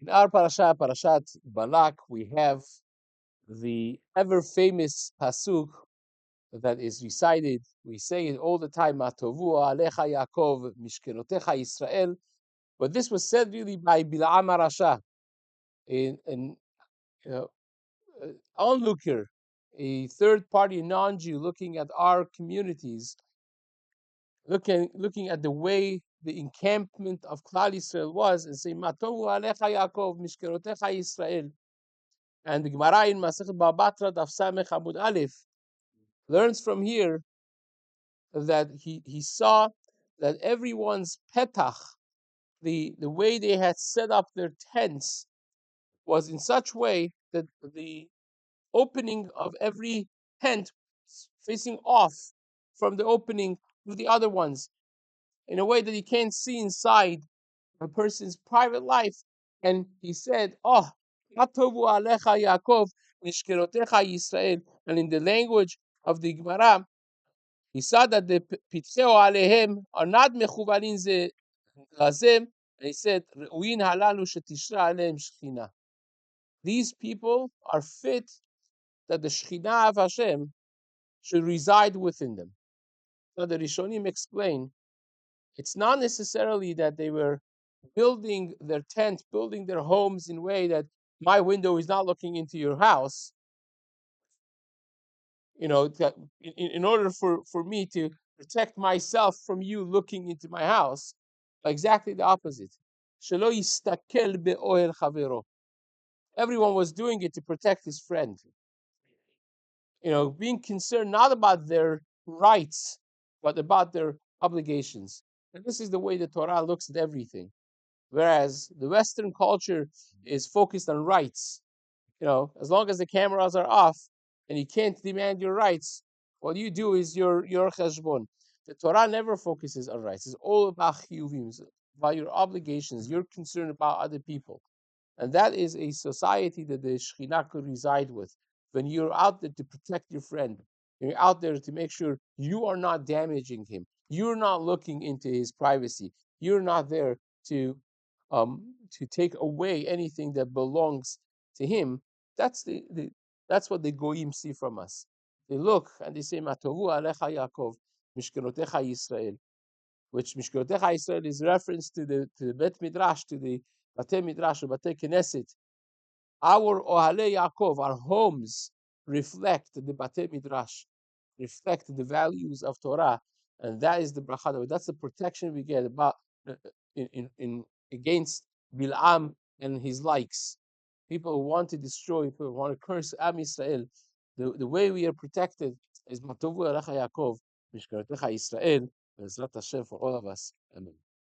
In our parasha, Parashat Balak, we have the ever-famous pasuk that is recited. We say it all the time, Matovu alecha Yaakov, mishkenotecha Yisrael. But this was said really by Bilam Arasha, an onlooker, a third-party non-Jew looking at our communities, looking at the way the encampment of Klal Yisrael was, and saying, Matovu alecha Yaakov, mishkenotecha Yisrael. And the Gemara in Masechet Baba Batra Daf Samech Amud Aleph learns from here that he saw that everyone's petach, the way they had set up their tents, was in such way that the opening of every tent facing off from the opening to the other ones, in a way that you can't see inside a person's private life. And he said, "Oh, Matovu alecha Yaakov, nishkerotecha Yisrael." And in the language of the Gemara, he saw that the pitcheo alehem are not mechuvanin ze lazem. And he said, "Reuin halalu shetishra alehem shechina." These people are fit that the Shekhinah of Hashem should reside within them. So the Rishonim explain, it's not necessarily that they were building their tent, building their homes in a way that my window is not looking into your house. That in order for me to protect myself from you looking into my house, exactly the opposite. Shelo yistakel be'ohel chavero. Everyone was doing it to protect his friend. Being concerned not about their rights, but about their obligations. And this is the way the Torah looks at everything. Whereas the Western culture is focused on rights. As long as the cameras are off and you can't demand your rights, what you do is your cheshbon. The Torah never focuses on rights. It's all about chiyuvim, about your obligations. You're concerned about other people. And that is a society that the Shekhinah could reside with. When you're out there to protect your friend, you're out there to make sure you are not damaging him. You're not looking into his privacy. You're not there to take away anything that belongs to him. That's that's what the goyim see from us. They look and they say, "Matovu alecha Yaakov, mishkenotecha Yisrael," which mishkenotecha Yisrael is reference to the Bet Midrash, to the Batei Midrash or Batei Knesset. Our Ohale Yaakov, our homes, reflect the Batei Midrash, reflect the values of Torah, and that is the bracha. That's the protection we get about in against Bil'am and his likes. People who want to destroy, people who want to curse Am Yisrael. The way we are protected is Matovu Alecha Yaakov, Mishkaretecha Yisrael, Bezrat Hashem for all of us. Amen.